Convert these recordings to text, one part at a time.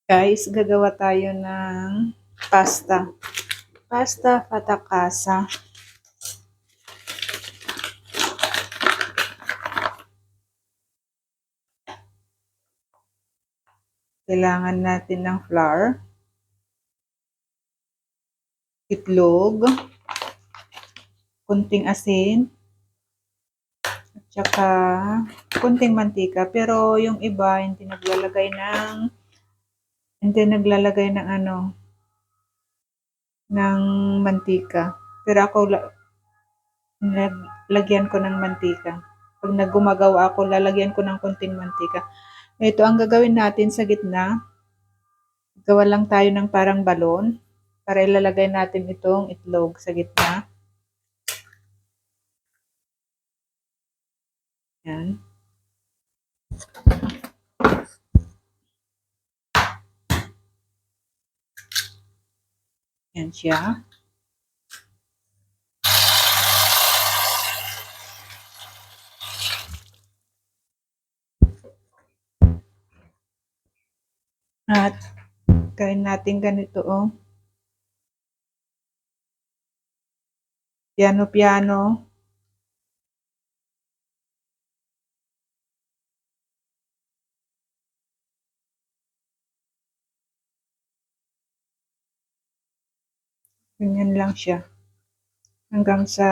Guys, gagawa tayo ng pasta. Pasta patakasa. Kailangan natin ng flour, itlog, kunting asin, at saka kunting mantika. Pero yung iba hindi naglalagay ng mantika. Pero ako lagyan ko ng mantika. Pag nagumagawa ako, lalagyan ko ng kunting mantika. Ito ang gagawin natin sa gitna. Gawa lang tayo ng parang balon para ilalagay natin itong itlog sa gitna. Yan. Yan siya. At gawin natin ganito, oh. Piano-piano. Ganyan lang siya. Hanggang sa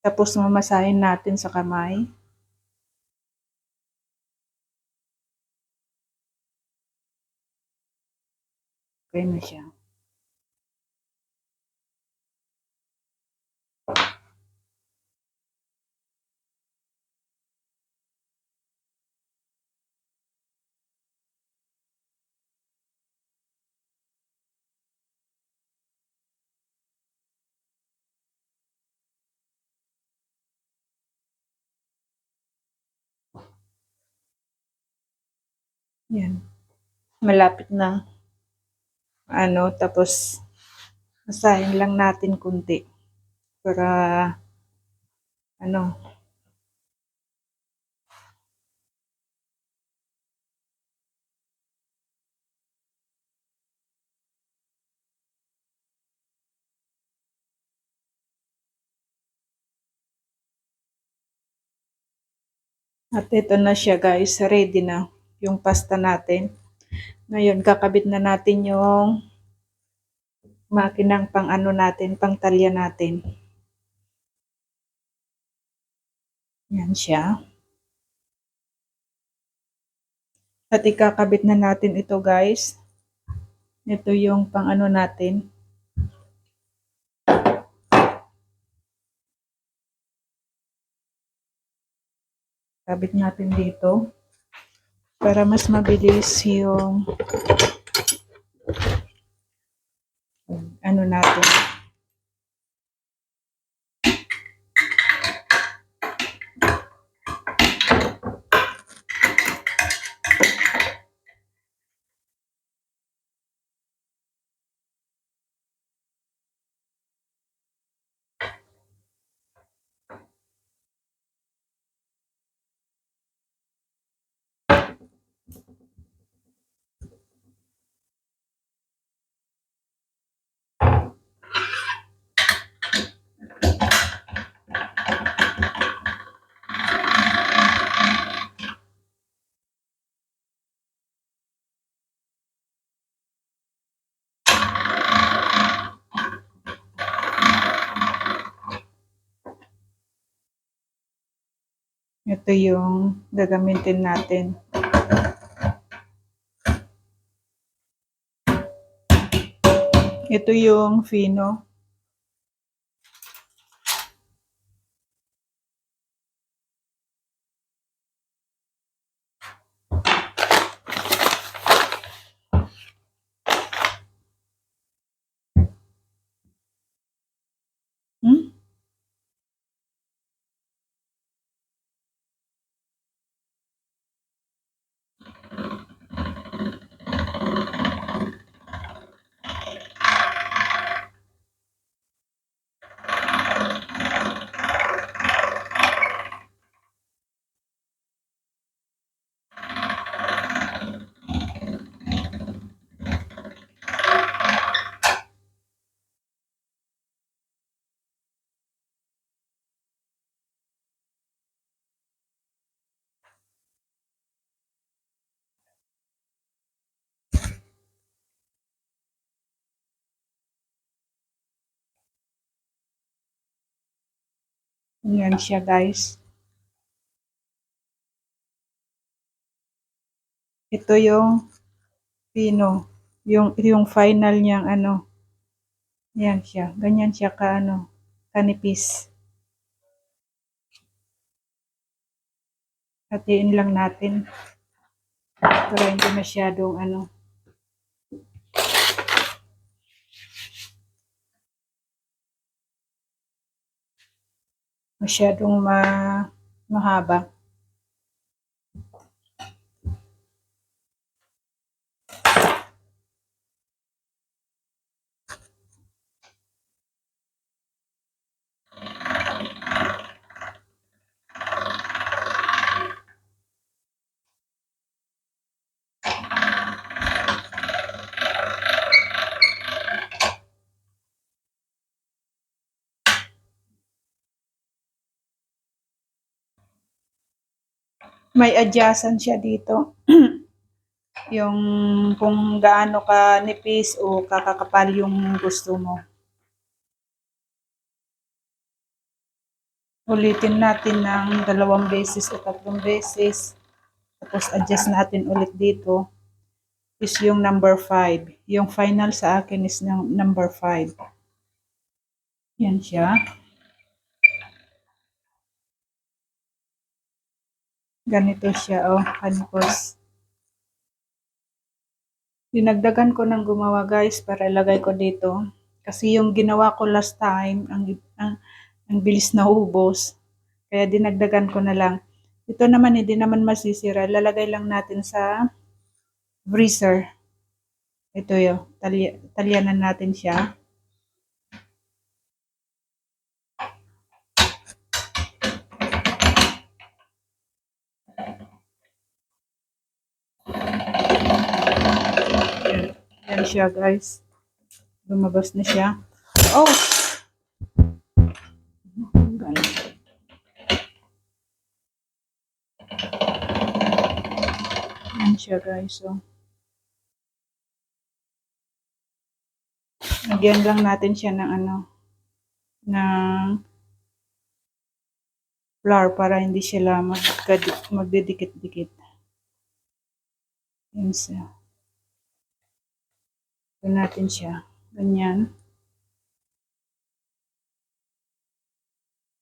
tapos mamasahin natin sa kamay. Okay na siya. Yan. Malapit na. Tapos masahin lang natin kunti. Para at ito na siya guys, ready na yung pasta natin. Ngayon, kakabit na natin yung makinang pang talya natin. Yan siya. At ikakabit na natin ito guys. Ito yung pang natin. Kabit natin dito. Para mas mabilis yung natin. Ito yung gagamitin natin. Ito yung fino. Yan siya guys. Ito yung pino. Yung final niyang ano. Yan siya. Ganyan siya ka ano. Kanipis. Hatiin lang natin. Para hindi masyadong ano. Masyadong mahaba. May adjacent siya dito. Yung kung gaano ka nipis o kakakapal yung gusto mo. Ulitin natin ng 2 beses o 3 beses. Tapos adjust natin ulit dito. Is yung number 5. Yung final sa akin is ng number 5. Yan siya. Ganito siya, oh, kanipos. Dinagdagan ko ng gumawa guys para ilagay ko dito. Kasi yung ginawa ko last time, ang bilis na ubos. Kaya dinagdagan ko na lang. Ito naman hindi naman masisira. Lalagay lang natin sa freezer. Ito yun. Talyanan natin siya. Yan siya guys. Lumabas na siya. Oh! Yan siya guys. So, lagyan lang natin siya ng ano, ng flour para hindi sila magdidikit-dikit. Yan siya. Ito natin siya. Ganyan.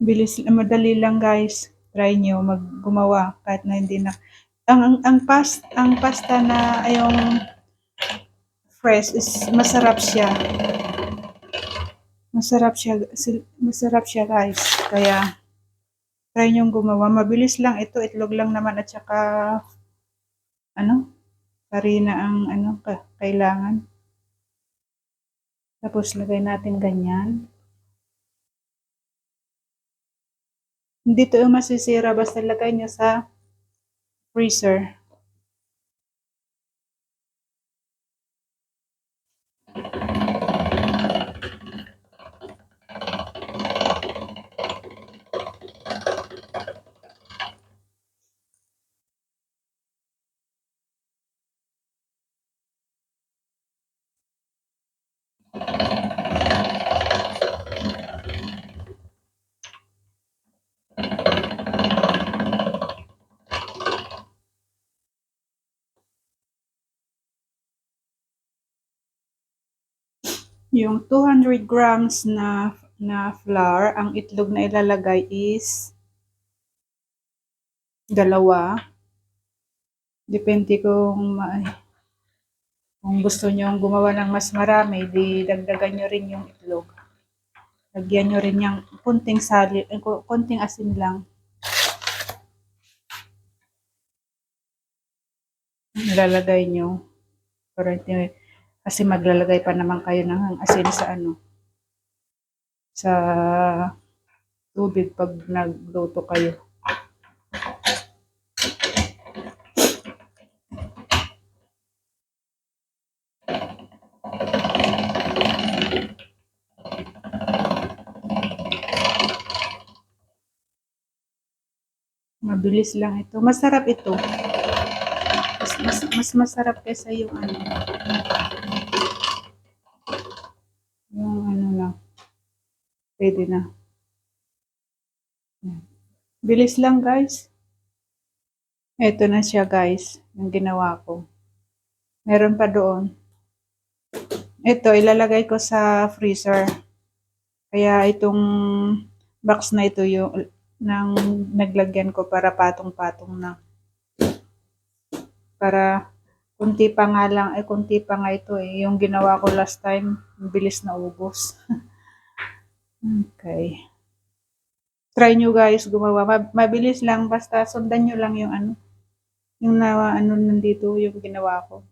Bilis, madali lang guys. Try nyo maggumawa kahit na hindi na. Ang pasta na yung fresh is masarap siya. Masarap siya guys. Kaya try nyo gumawa. Mabilis lang ito. Itlog lang naman at saka ano? Farina ang ano kailangan. Tapos lagay natin ganyan. Hindi to yung masisira basta lagay nyo sa freezer. Yung 200 grams na flour, ang itlog na ilalagay is 2. Depende kung gusto nyo gumawa ng mas marami, di dagdagan nyo rin yung itlog. Lagyan nyo rin yung konting asin lang. Nilalagay nyo. Kasi maglalagay pa naman kayo ng asin sa ano. Sa tubig pag nagluto kayo. Mabilis lang ito. Masarap ito. Mas masarap kaysa yung ano. Yung ano lang. Pwede na. Bilis lang guys. Eto na siya guys, yung ginawa ko. Meron pa doon. Ito, ilalagay ko sa freezer. Kaya itong box na ito yung nang naglagyan ko para patong-patong na. Para kunti pa nga lang, kunti pa nga ito eh. Yung ginawa ko last time, bilis na ubos. Okay. Try nyo guys gumawa. Mabilis lang, basta sundan nyo lang yung ano. Yung na ano nandito, yung ginawa ko.